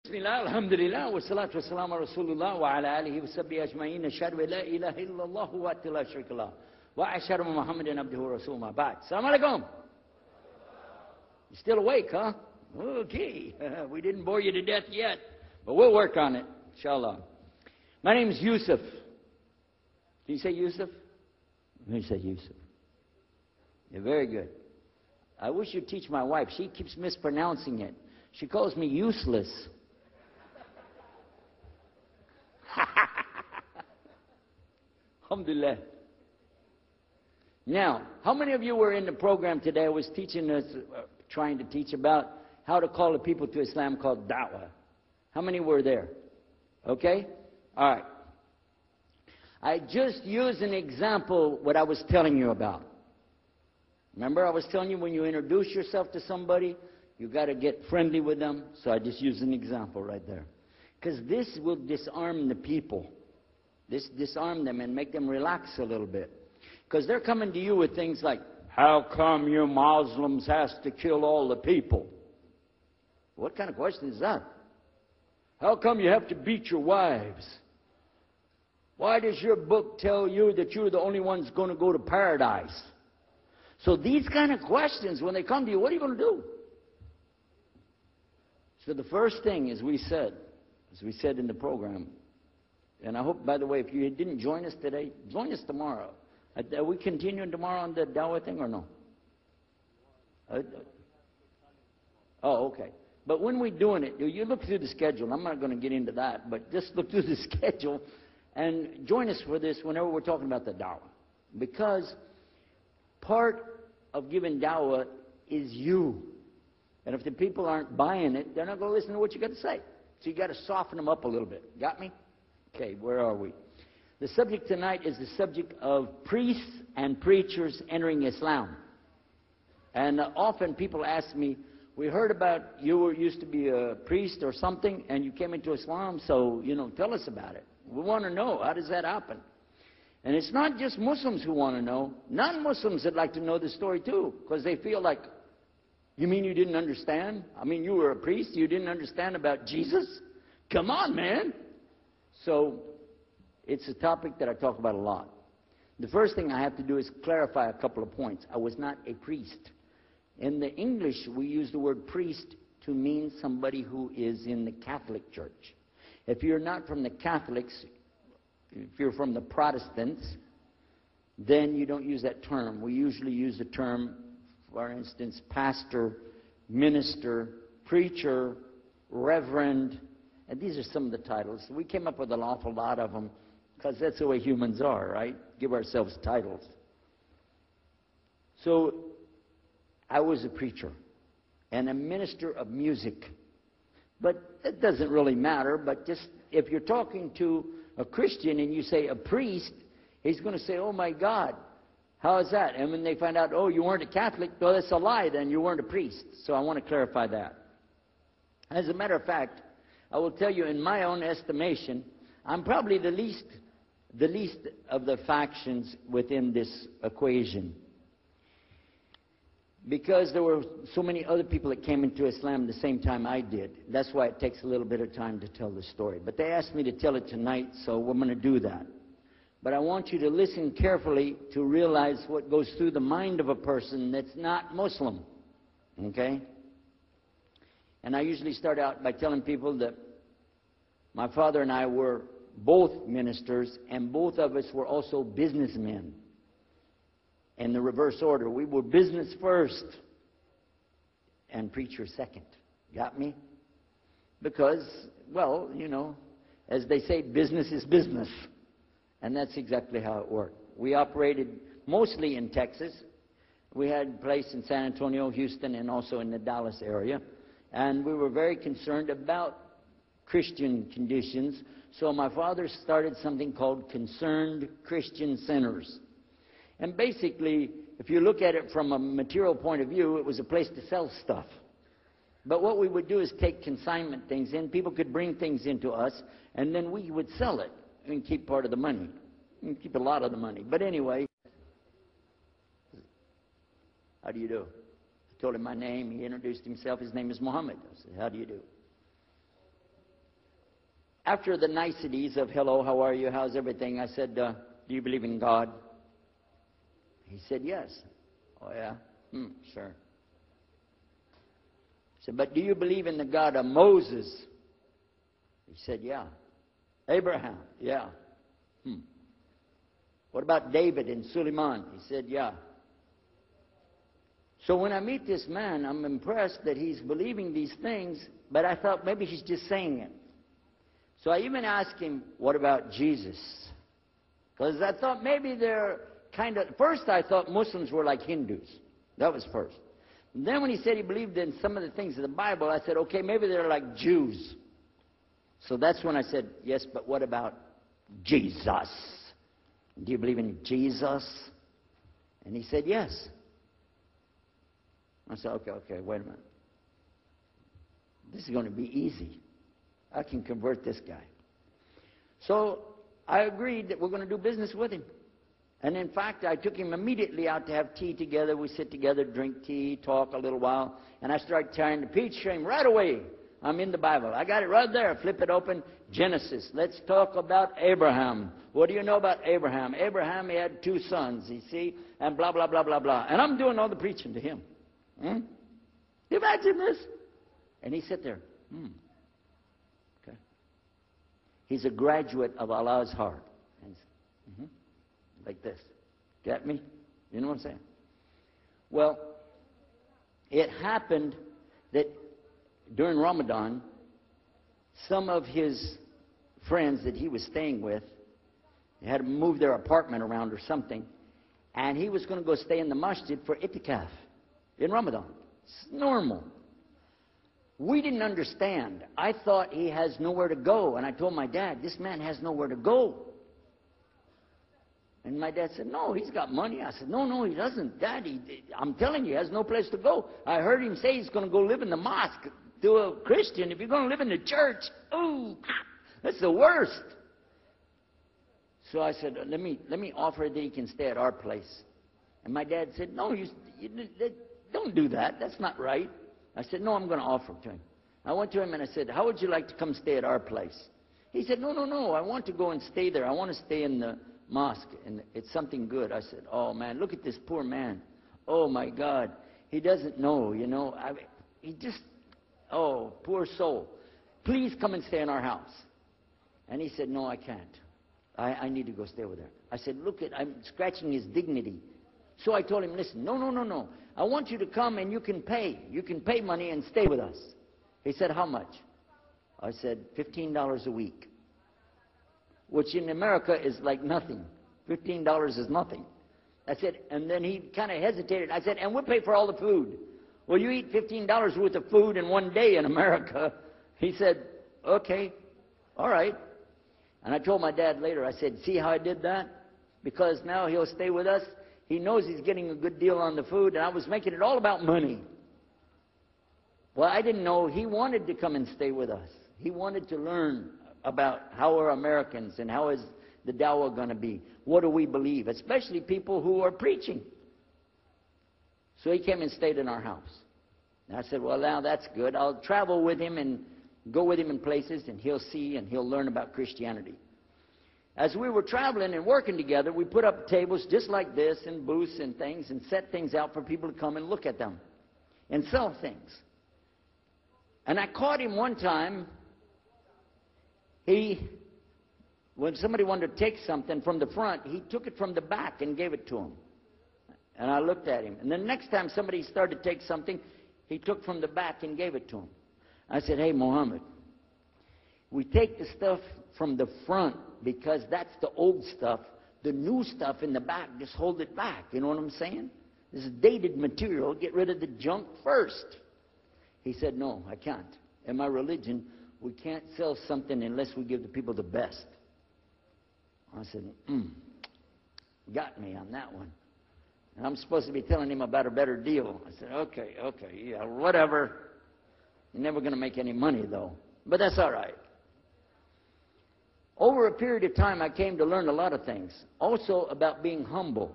Bismillah, alhamdulillah, wa salatu wa salam ala Rasulullah wa ala alihi wa sahbihi ajma'in, ashhadu an la ilaha illallah wa la sharika lah, wa ashhadu anna Muhammadan abduhu wa rasuluhu ma ba'd. Assalamu alaikum. You still awake, huh? Okay. We didn't bore you to death yet, but we'll work on it, inshallah. My name is Yusuf. Can you say Yusuf? Let me say Yusuf. Yeah, very good. I wish you'd teach my wife. She keeps mispronouncing it. She calls me useless. Alhamdulillah. Now, how many of you were in the program today? I was teaching us, trying to teach about how to call the people to Islam called da'wah. How many were there? Okay? All right. I just used an example what I was telling you about. Remember I was telling you when you introduce yourself to somebody, you got to get friendly with them. So I just used an example right there. Because this will disarm the people. This disarm them and make them relax a little bit. Because they're coming to you with things like, how come you Muslims has to kill all the people? What kind of question is that? How come you have to beat your wives? Why does your book tell you that you're the only ones going to go to paradise? So these kind of questions, when they come to you, what are you going to do? So the first thing, as we said in the program, and I hope, by the way, if you didn't join us today, join us tomorrow. Are we continuing tomorrow on the Dawah thing or no? Oh, okay. But when we're doing it, you look through the schedule. I'm not going to get into that, but just look through the schedule and join us for this whenever we're talking about the Dawah. Because part of giving Dawah is you. And if the people aren't buying it, they're not going to listen to what you got to say. So you got to soften them up a little bit. Got me? Okay, where are we? The subject tonight is the subject of priests and preachers entering Islam. And often people ask me, we heard about you used to be a priest or something, and you came into Islam, so, tell us about it. We want to know, how does that happen? And it's not just Muslims who want to know. Non-Muslims would like to know the story too, because they feel like, you mean you didn't understand? I mean, you were a priest, you didn't understand about Jesus? Come on, man! So, it's a topic that I talk about a lot. The first thing I have to do is clarify a couple of points. I was not a priest. In the English, we use the word priest to mean somebody who is in the Catholic Church. If you're not from the Catholics, if you're from the Protestants, then you don't use that term. We usually use the term, for instance, pastor, minister, preacher, reverend, and these are some of the titles. We came up with an awful lot of them because that's the way humans are, right? Give ourselves titles. So I was a preacher and a minister of music. But that doesn't really matter, but just if you're talking to a Christian and you say a priest, he's going to say, oh my God, how is that? And when they find out, oh, you weren't a Catholic, well, that's a lie, then you weren't a priest. So I want to clarify that. As a matter of fact, I will tell you, in my own estimation, I'm probably the least of the factions within this equation. Because there were so many other people that came into Islam the same time I did. That's why it takes a little bit of time to tell the story. But they asked me to tell it tonight, so we're going to do that. But I want you to listen carefully to realize what goes through the mind of a person that's not Muslim. Okay? And I usually start out by telling people that my father and I were both ministers, and both of us were also businessmen. In the reverse order. We were business first and preacher second. Got me? Because, well, as they say, business is business. And that's exactly how it worked. We operated mostly in Texas. We had a place in San Antonio, Houston, and also in the Dallas area. And we were very concerned about Christian conditions. So my father started something called Concerned Christian Centers. And basically, if you look at it from a material point of view, it was a place to sell stuff. But what we would do is take consignment things in. People could bring things into us, and then we would sell it and keep part of the money. And keep a lot of the money. But anyway, how do you do? I told him my name. He introduced himself. His name is Muhammad. I said, how do you do? after the niceties of hello, how are you, how's everything, I said, do you believe in God? He said, yes. Oh, yeah? Sure. I said, but do you believe in the God of Moses? He said, yeah. Abraham? Yeah. What about David and Suleiman? He said, yeah. So when I meet this man, I'm impressed that he's believing these things, but I thought maybe he's just saying it. So I even asked him, what about Jesus? Because I thought maybe they're kind of... First I thought Muslims were like Hindus. That was first. And then when he said he believed in some of the things of the Bible, I said, okay, maybe they're like Jews. So that's when I said, yes, but what about Jesus? Do you believe in Jesus? And he said, yes. I said, okay, wait a minute. This is going to be easy. I can convert this guy. So I agreed that we're going to do business with him. And in fact, I took him immediately out to have tea together. We sit together, drink tea, talk a little while. And I started trying to preach to him right away. I'm in the Bible. I got it right there. Flip it open. Genesis. Let's talk about Abraham. What do you know about Abraham? Abraham, he had 2 sons, you see, and blah, blah, blah, blah, blah. And I'm doing all the preaching to him. Do you imagine this? And he sat there. Okay. He's a graduate of Allah's heart. Like this. Get me? You know what I'm saying? Well, it happened that during Ramadan, some of his friends that he was staying with had to move their apartment around or something, and he was going to go stay in the masjid for itikaf in Ramadan. It's normal. We didn't understand. I thought he has nowhere to go, and I told my dad, this man has nowhere to go. And my dad said, no, he's got money. I said, no, he doesn't. Dad, I'm telling you, he has no place to go. I heard him say he's going to go live in the mosque to a Christian. If you're going to live in the church, ooh, that's the worst. So I said, let me offer that he can stay at our place. And my dad said, no, you don't do that. That's not right. I said, no, I'm going to offer it to him. I went to him and I said, how would you like to come stay at our place? He said, no, I want to go and stay there. I want to stay in the mosque, and it's something good. I said, oh, man, look at this poor man. Oh, my God. He doesn't know, you know. He just, oh, poor soul. Please come and stay in our house. And he said, no, I can't. I need to go stay over there. I said, look, I'm scratching his dignity. So I told him, listen, no. I want you to come and you can pay. You can pay money and stay with us. He said, how much? I said, $15 a week. Which in America is like nothing. $15 is nothing. I said, and then he kind of hesitated. I said, and we'll pay for all the food. Well, you eat $15 worth of food in one day in America. He said, okay, all right. And I told my dad later, I said, see how I did that? Because now he'll stay with us. He knows he's getting a good deal on the food, and I was making it all about money. Well, I didn't know he wanted to come and stay with us. He wanted to learn about how are Americans and how is the dawah going to be. What do we believe? Especially people who are preaching. So he came and stayed in our house. And I said, well, now that's good. I'll travel with him and go with him in places, and he'll see and he'll learn about Christianity. As we were traveling and working together, we put up tables just like this and booths and things and set things out for people to come and look at them and sell things. And I caught him one time. When somebody wanted to take something from the front, he took it from the back and gave it to him. And I looked at him. And the next time somebody started to take something, he took from the back and gave it to him. I said, hey, Muhammad, we take the stuff from the front because that's the old stuff. The new stuff in the back, just hold it back. You know what I'm saying? This is dated material. Get rid of the junk first. He said, no, I can't. In my religion, we can't sell something unless we give the people the best. I said, got me on that one. And I'm supposed to be telling him about a better deal. I said, okay, yeah, whatever. You're never going to make any money, though. But that's all right. Over a period of time, I came to learn a lot of things. Also about being humble.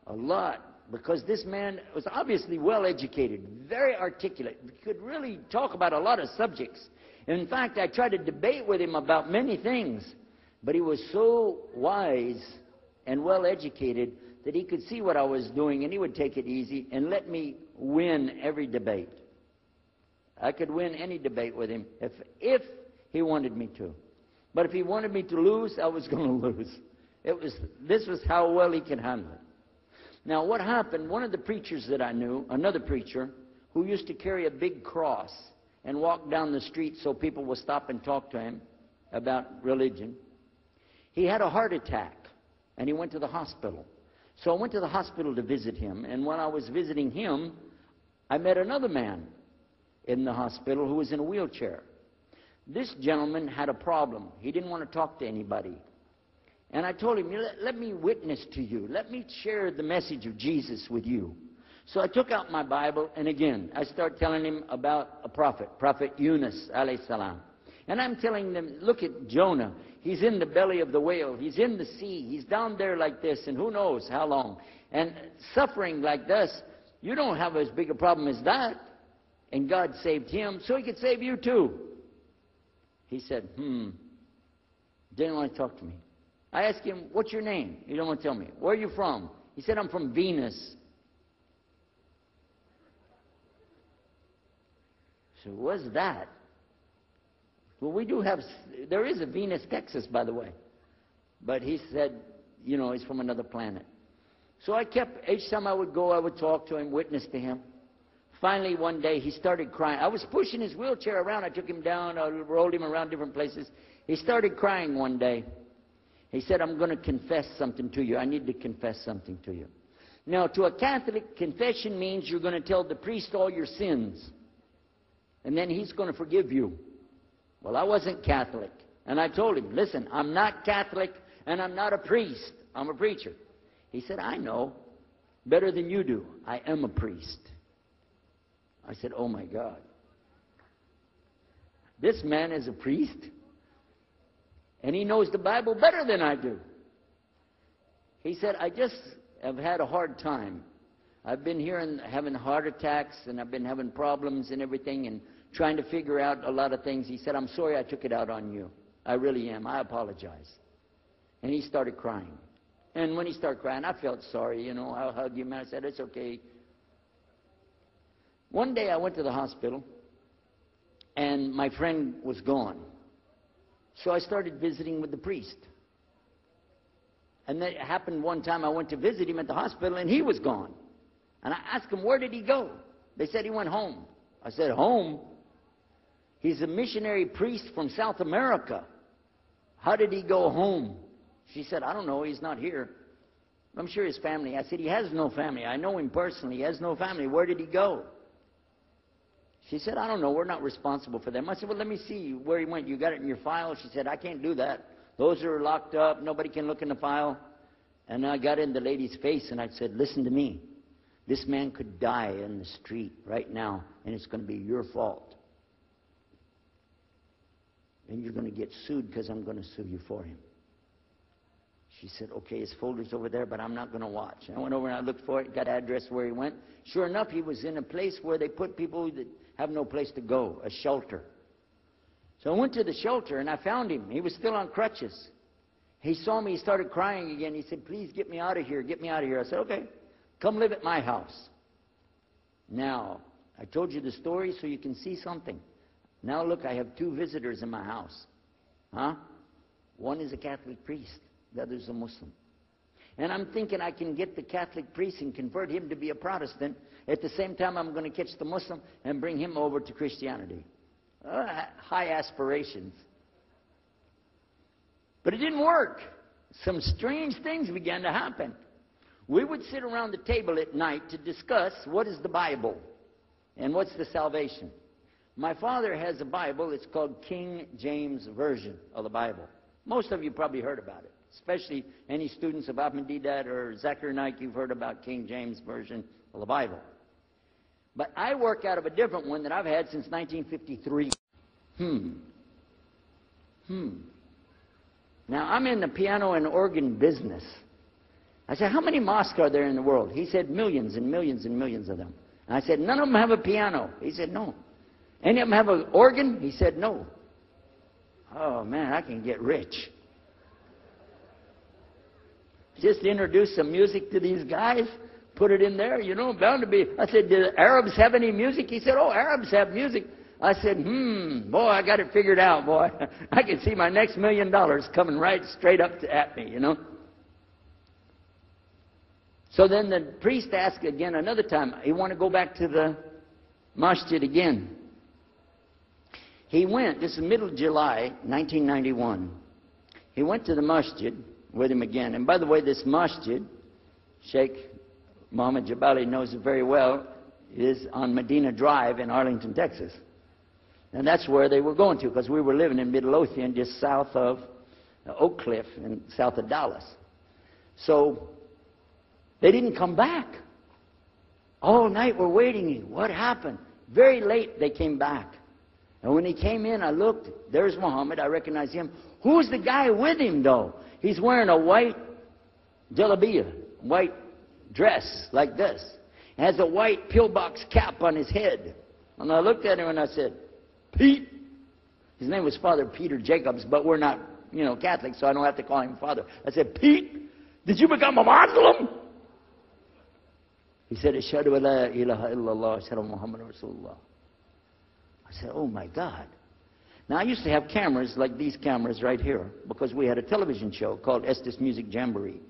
A lot. Because this man was obviously well-educated, very articulate, could really talk about a lot of subjects. In fact, I tried to debate with him about many things, but he was so wise and well-educated that he could see what I was doing, and he would take it easy and let me win every debate. I could win any debate with him if he wanted me to. But if he wanted me to lose, I was going to lose. This was how well he could handle it. Now, what happened, one of the preachers that I knew, another preacher, who used to carry a big cross and walk down the street so people would stop and talk to him about religion, he had a heart attack, and he went to the hospital. So I went to the hospital to visit him, and when I was visiting him, I met another man in the hospital who was in a wheelchair. This gentleman had a problem. He didn't want to talk to anybody. And I told him, let me witness to you. Let me share the message of Jesus with you. So I took out my Bible, and again, I started telling him about a prophet, Prophet Yunus, alayhi salam. And I'm telling them, look at Jonah. He's in the belly of the whale. He's in the sea. He's down there like this, and who knows how long. And suffering like this, you don't have as big a problem as that. And God saved him, so he could save you too. He said, didn't want to talk to me. I asked him, what's your name? He didn't want to tell me. Where are you from? He said, I'm from Venus. So what's that? Well, we do have, there is a Venus, Texas, by the way. But he said, you know, he's from another planet. So I kept, each time I would go, I would talk to him, witness to him. Finally, one day, he started crying. I was pushing his wheelchair around. I took him down. I rolled him around different places. He started crying one day. He said, I'm going to confess something to you. I need to confess something to you. Now, to a Catholic, confession means you're going to tell the priest all your sins. And then he's going to forgive you. Well, I wasn't Catholic. And I told him, listen, I'm not Catholic and I'm not a priest. I'm a preacher. He said, I know better than you do. I am a priest. I said, oh my God. This man is a priest? And he knows the Bible better than I do. He said, I just have had a hard time. I've been here and having heart attacks, and I've been having problems and everything, and trying to figure out a lot of things. He said, I'm sorry I took it out on you. I really am. I apologize. And he started crying. And when he started crying, I felt sorry, you know. I hugged him and I said, it's okay. One day I went to the hospital, and my friend was gone. So I started visiting with the priest. And that happened one time. I went to visit him at the hospital, and he was gone. And I asked him, where did he go? They said he went home. I said, home? He's a missionary priest from South America. How did he go home? She said, I don't know. He's not here. I'm sure his family. I said, he has no family. I know him personally. He has no family. Where did he go? She said, I don't know. We're not responsible for them. I said, well, let me see where he went. You got it in your file? She said, I can't do that. Those are locked up. Nobody can look in the file. And I got in the lady's face, and I said, listen to me. This man could die in the street right now, and it's going to be your fault. And you're going to get sued because I'm going to sue you for him. She said, okay, his folder's over there, but I'm not going to watch. I went over and I looked for it, got an address where he went. Sure enough, he was in a place where they put people that have no place to go, a shelter. So I went to the shelter, and I found him. He was still on crutches. He saw me. He started crying again. He said, please get me out of here. Get me out of here. I said, okay, come live at my house. Now, I told you the story so you can see something. Now, look, I have 2 visitors in my house. Huh? One is a Catholic priest. The other is a Muslim. And I'm thinking I can get the Catholic priest and convert him to be a Protestant. At the same time, I'm going to catch the Muslim and bring him over to Christianity. High aspirations. But it didn't work. Some strange things began to happen. We would sit around the table at night to discuss what is the Bible and what's the salvation. My father has a Bible. It's called King James Version of the Bible. Most of you probably heard about it, especially any students of Ahmadiyya or Zakir Naik. You've heard about King James Version of the Bible. But I work out of a different one that I've had since 1953. Now, I'm in the piano and organ business. I said, how many mosques are there in the world? He said, millions and millions and millions of them. And I said, none of them have a piano. He said, no. Any of them have an organ? He said, no. Oh, man, I can get rich. Just introduce some music to these guys, put it in there, you know, bound to be. I said, do the Arabs have any music? He said, oh, Arabs have music. I said, boy, I got it figured out, boy. I can see my next $1 million coming right straight up at me, you know. So then the priest asked again another time, he wanted to go back to the masjid again. He went, this is middle of July, 1991. He went to the masjid with him again. And by the way, this masjid, Sheikh Mohammed Jabali knows it very well, is on Medina Drive in Arlington, Texas. And that's where they were going to, because we were living in Midlothian, just south of Oak Cliff and south of Dallas. So they didn't come back. All night we're waiting. What happened? Very late they came back. And when he came in, I looked. There's Muhammad. I recognized him. Who's the guy with him, though? He's wearing a white jalabiyah, white dress like this. He has a white pillbox cap on his head. And I looked at him and I said, Pete. His name was Father Peter Jacobs, but we're not, you know, Catholic, so I don't have to call him Father. I said, Pete, did you become a Muslim? He said, Ashhadu an la ilaha illallah, Ashhadu Muhammad Rasulullah. I said, oh my God. Now I used to have cameras like these cameras right here, because we had a television show called Estes Music Jamboree.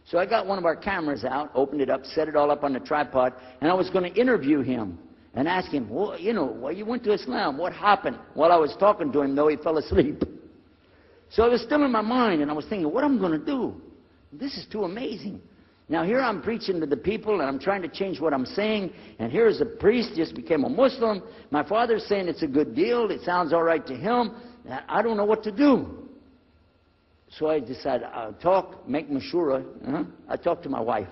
So I got one of our cameras out, opened it up, set it all up on the tripod, and I was going to interview him and ask him, well, you know, well, you went to Islam, what happened? While I was talking to him, though, he fell asleep. So it was still in my mind, and I was thinking, what am I going to do? This is too amazing. Now here I'm preaching to the people, and I'm trying to change what I'm saying, and here's a priest, just became a Muslim. My father's saying it's a good deal, it sounds all right to him. I don't know what to do. So I decided I'll talk, make mashura. I talked to my wife.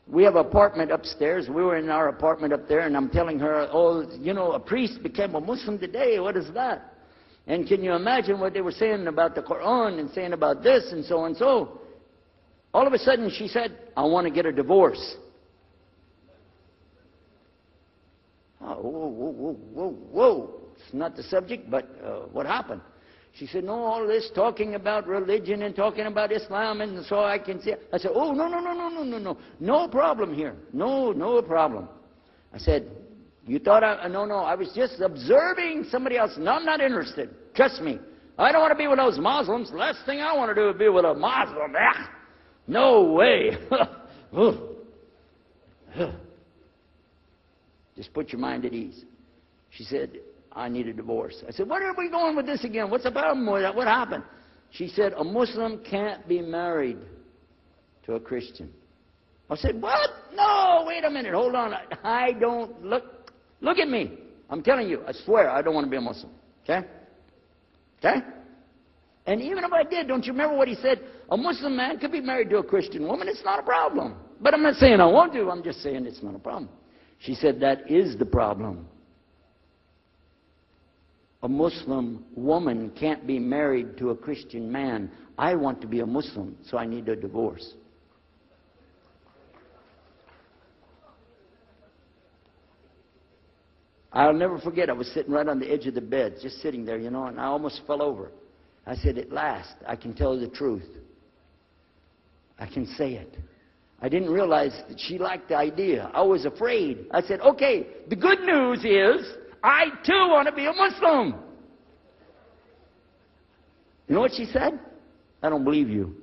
We have an apartment upstairs. We were in our apartment up there, and I'm telling her, oh, you know, a priest became a Muslim today. What is that? And can you imagine what they were saying about the Quran and saying about this and so and so? All of a sudden, she said, I want to get a divorce. Oh, whoa. It's not the subject, but what happened? She said, no, all this talking about religion and talking about Islam, and so I can see. I said, oh, no. No problem here. No problem. I said, you thought no, I was just observing somebody else. No, I'm not interested. Trust me. I don't want to be with those Muslims. The last thing I want to do is be with a Muslim. No way. Just put your mind at ease. She said, I need a divorce. I said, where are we going with this again? What's the problem with that? What happened? She said, a Muslim can't be married to a Christian. I said, what? No, wait a minute. Hold on. I don't look at me. I'm telling you, I swear I don't want to be a Muslim. Okay? And even if I did, don't you remember what he said? A Muslim man could be married to a Christian woman. It's not a problem. But I'm not saying I won't do. I'm just saying it's not a problem. She said, that is the problem. A Muslim woman can't be married to a Christian man. I want to be a Muslim, so I need a divorce. I'll never forget, I was sitting right on the edge of the bed, just sitting there, you know, and I almost fell over. I said, at last, I can tell the truth. I can say it. I didn't realize that she liked the idea. I was afraid. I said, okay, the good news is, I too want to be a Muslim. You know what she said? I don't believe you.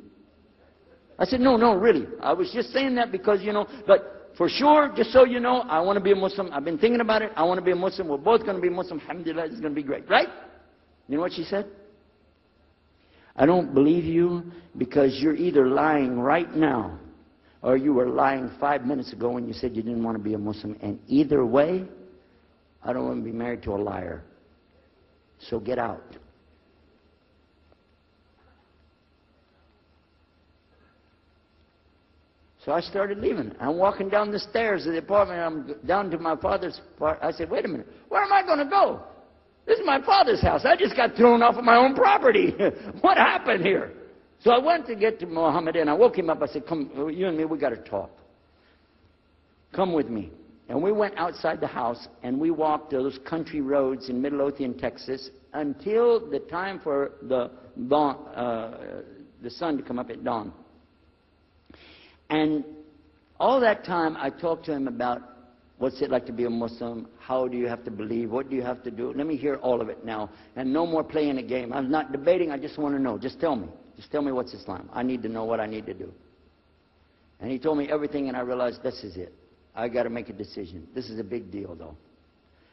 I said, no, really. I was just saying that because, you know, but for sure, just so you know, I want to be a Muslim. I've been thinking about it. I want to be a Muslim. We're both going to be Muslim. Alhamdulillah, it's going to be great. Right? You know what she said? I don't believe you because you're either lying right now or you were lying 5 minutes ago when you said you didn't want to be a Muslim. And either way, I don't want to be married to a liar. So get out. So I started leaving. I'm walking down the stairs of the apartment. I'm down to my father's part. I said, wait a minute. Where am I going to go? This is my father's house. I just got thrown off of my own property. What happened here? So I went to get to Muhammad and I woke him up. I said, come, you and me, we got to talk. Come with me. And we went outside the house, and we walked those country roads in Midlothian, Texas, until the time for the sun to come up at dawn. And all that time, I talked to him about what's it like to be a Muslim, how do you have to believe, what do you have to do. Let me hear all of it now, and no more playing a game. I'm not debating, I just want to know. Just tell me. Just tell me what's Islam. I need to know what I need to do. And he told me everything, and I realized this is it. I got to make a decision. This is a big deal, though.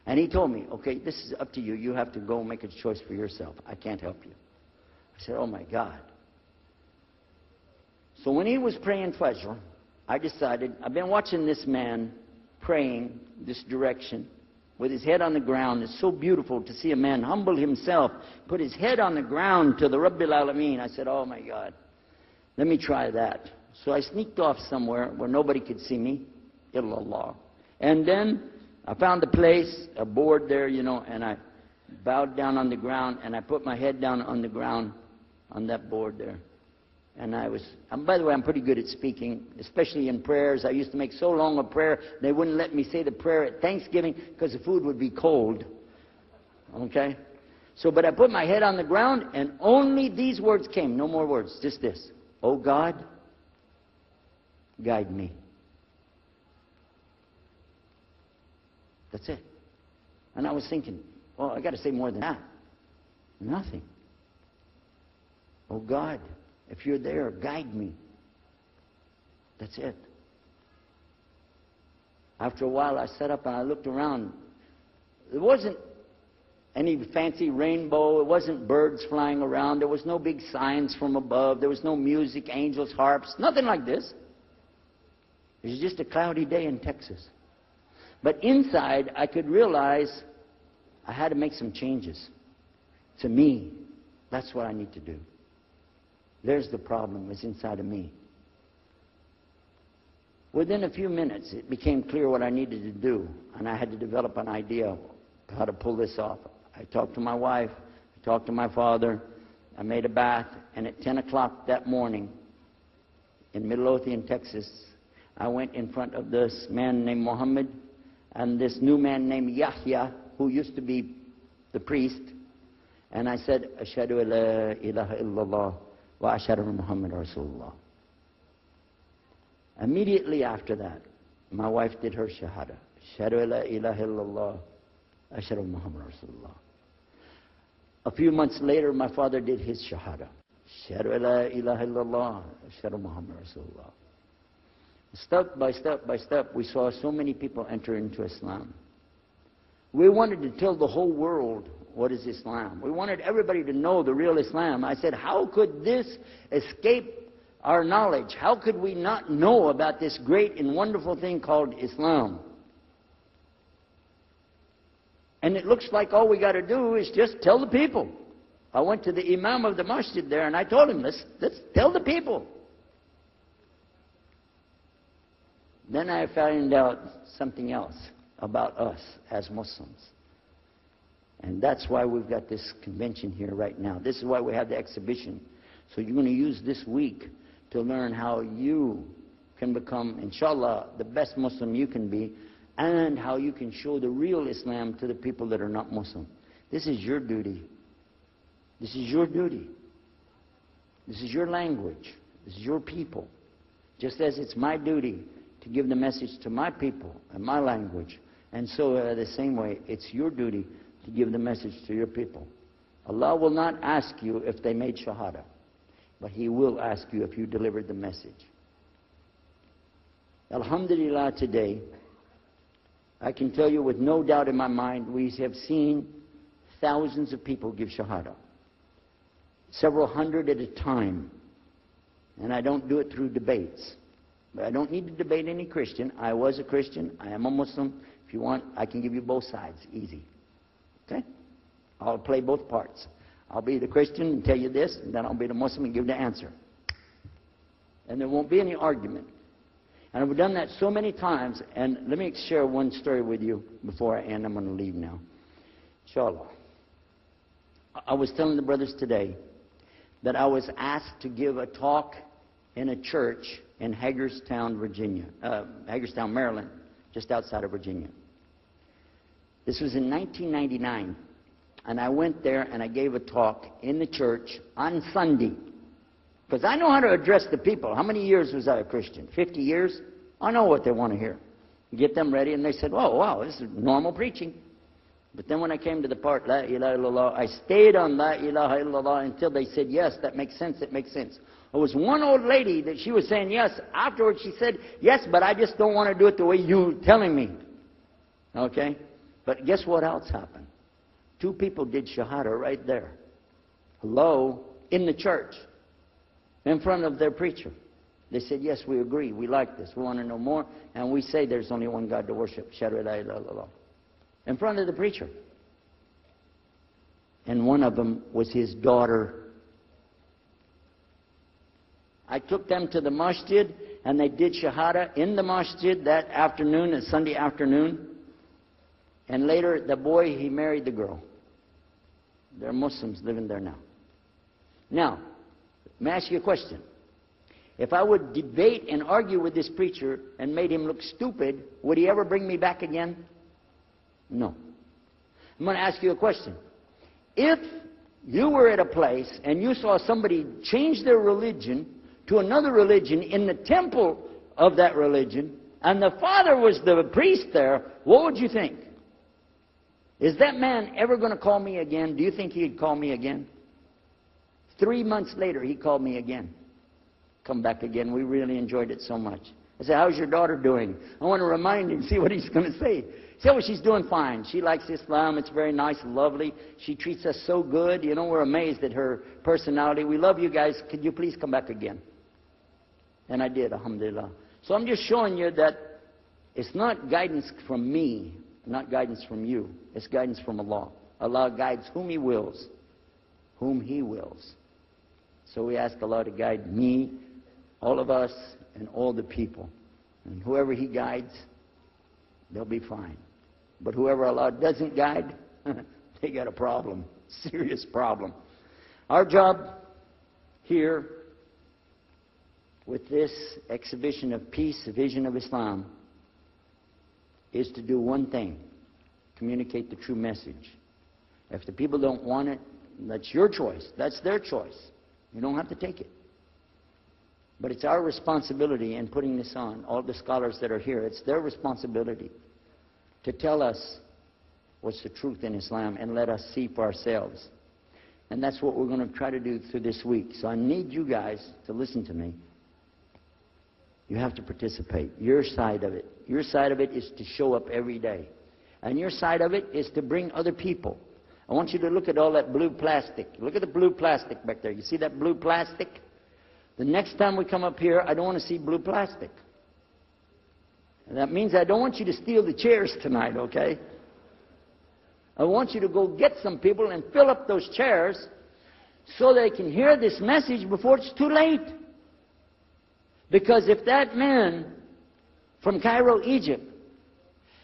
And he told me, okay, this is up to you. You have to go make a choice for yourself. I can't help you. I said, oh, my God. So when he was praying Fajr, I decided, I've been watching this man praying this direction with his head on the ground. It's so beautiful to see a man humble himself, put his head on the ground to the Rabbil Alameen. I said, oh, my God, let me try that. So I sneaked off somewhere where nobody could see me, illallah. And then I found a place, a board there, you know, and I bowed down on the ground, and I put my head down on the ground on that board there. And by the way, I'm pretty good at speaking, especially in prayers. I used to make so long a prayer, they wouldn't let me say the prayer at Thanksgiving because the food would be cold. Okay? So, but I put my head on the ground, and only these words came, no more words, just this. Oh God, guide me. That's it. And I was thinking, well, I got to say more than that. Nothing. Oh God, if you're there, guide me. That's it. After a while, I sat up and I looked around. There wasn't any fancy rainbow. It wasn't birds flying around. There was no big signs from above. There was no music, angels, harps, nothing like this. It was just a cloudy day in Texas. But inside, I could realize I had to make some changes. To me, that's what I need to do. There's the problem, it's inside of me. Within a few minutes, it became clear what I needed to do, and I had to develop an idea of how to pull this off. I talked to my wife, I talked to my father, I made a bath, and at 10 o'clock that morning, in Midlothian, Texas, I went in front of this man named Muhammad, and this new man named Yahya, who used to be the priest, and I said, Ashhadu an la ilaha illallah wa ashhadu anna Muhammad Rasulullah. Immediately after that, my wife did her shahada. Ashhadu an la ilaha illallah, ashhadu anna Muhammad Rasulullah. A few months later, my father did his shahada. Ashhadu an la ilaha illallah, ashhadu anna Muhammad Rasulullah. Step by step by step, we saw so many people enter into Islam. We wanted to tell the whole world what is Islam. We wanted everybody to know the real Islam. I said, how could this escape our knowledge? How could we not know about this great and wonderful thing called Islam? And it looks like all we got to do is just tell the people. I went to the imam of the masjid there, and I told him, let's tell the people. Then I found out something else about us as Muslims. And that's why we've got this convention here right now. This is why we have the exhibition. So you're going to use this week to learn how you can become, inshallah, the best Muslim you can be, and how you can show the real Islam to the people that are not Muslim. This is your duty. This is your duty. This is your language. This is your people. Just as it's my duty to give the message to my people and my language. And so the same way, it's your duty to give the message to your people. Allah will not ask you if they made shahada, but He will ask you if you delivered the message. Alhamdulillah, today, I can tell you with no doubt in my mind, we have seen thousands of people give shahada. Several hundred at a time. And I don't do it through debates. But I don't need to debate any Christian. I was a Christian. I am a Muslim. If you want, I can give you both sides. Easy. Okay? I'll play both parts. I'll be the Christian and tell you this, and then I'll be the Muslim and give the answer. And there won't be any argument. And I've done that so many times. And let me share one story with you before I end. I'm going to leave now. Inshallah. I was telling the brothers today that I was asked to give a talk in a church in Hagerstown, Maryland, just outside of Virginia. This was in 1999, and I went there and I gave a talk in the church on Sunday. Because I know how to address the people. How many years was I a Christian? 50 years? I know what they want to hear. Get them ready, and they said, oh, wow, this is normal preaching. But then when I came to the part, La ilaha illallah, I stayed on La ilaha illallah until they said, yes, that makes sense, it makes sense. There was one old lady that she was saying yes. Afterwards she said, yes, but I just don't want to do it the way you're telling me. Okay? But guess what else happened? 2 people did Shahada right there. Hello? In the church. In front of their preacher. They said, yes, we agree. We like this. We want to know more. And we say there's only one God to worship. Shahada la ilaha illallah. In front of the preacher. And one of them was his daughter. I took them to the masjid, and they did Shahada in the masjid that afternoon, a Sunday afternoon. And later, the boy, he married the girl. They're Muslims living there now. Now, let me ask you a question. If I would debate and argue with this preacher and made him look stupid, would he ever bring me back again? No. I'm going to ask you a question. If you were at a place and you saw somebody change their religion to another religion in the temple of that religion, and the father was the priest there, what would you think? Is that man ever going to call me again? Do you think he'd call me again? 3 months later, he called me again. Come back again. We really enjoyed it so much. I said, how's your daughter doing? I want to remind him, see what he's going to say. Say, oh, she's doing fine. She likes Islam. It's very nice and lovely. She treats us so good. You know, we're amazed at her personality. We love you guys. Could you please come back again? And I did, alhamdulillah. So I'm just showing you that it's not guidance from me, not guidance from you. It's guidance from Allah. Allah guides whom He wills. Whom He wills. So we ask Allah to guide me, all of us, and all the people. And whoever He guides, they'll be fine. But whoever Allah doesn't guide, they got a problem. Serious problem. Our job here with this exhibition of peace, the vision of Islam, is to do one thing. Communicate the true message. If the people don't want it, that's your choice. That's their choice. You don't have to take it. But it's our responsibility in putting this on, all the scholars that are here, it's their responsibility to tell us what's the truth in Islam and let us see for ourselves. And that's what we're going to try to do through this week. So I need you guys to listen to me. You have to participate. Your side of it. Your side of it is to show up every day. And your side of it is to bring other people. I want you to look at all that blue plastic. Look at the blue plastic back there. You see that blue plastic? The next time we come up here, I don't want to see blue plastic. And that means I don't want you to steal the chairs tonight, okay? I want you to go get some people and fill up those chairs so they can hear this message before it's too late. Because if that man from Cairo, Egypt,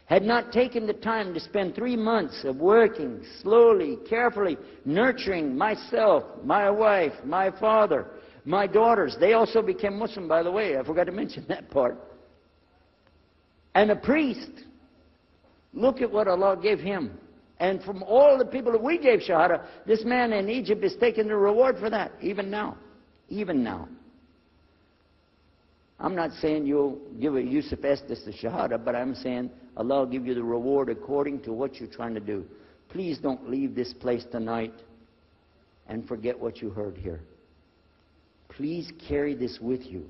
had not taken the time to spend 3 months of working slowly, carefully, nurturing myself, my wife, my father, my daughters. They also became Muslim, by the way. I forgot to mention that part. And a priest. Look at what Allah gave him. And from all the people that we gave Shahada, this man in Egypt is taking the reward for that, even now. Even now. I'm not saying you'll give a Yusuf Estes the Shahada, but I'm saying Allah will give you the reward according to what you're trying to do. Please don't leave this place tonight and forget what you heard here. Please carry this with you.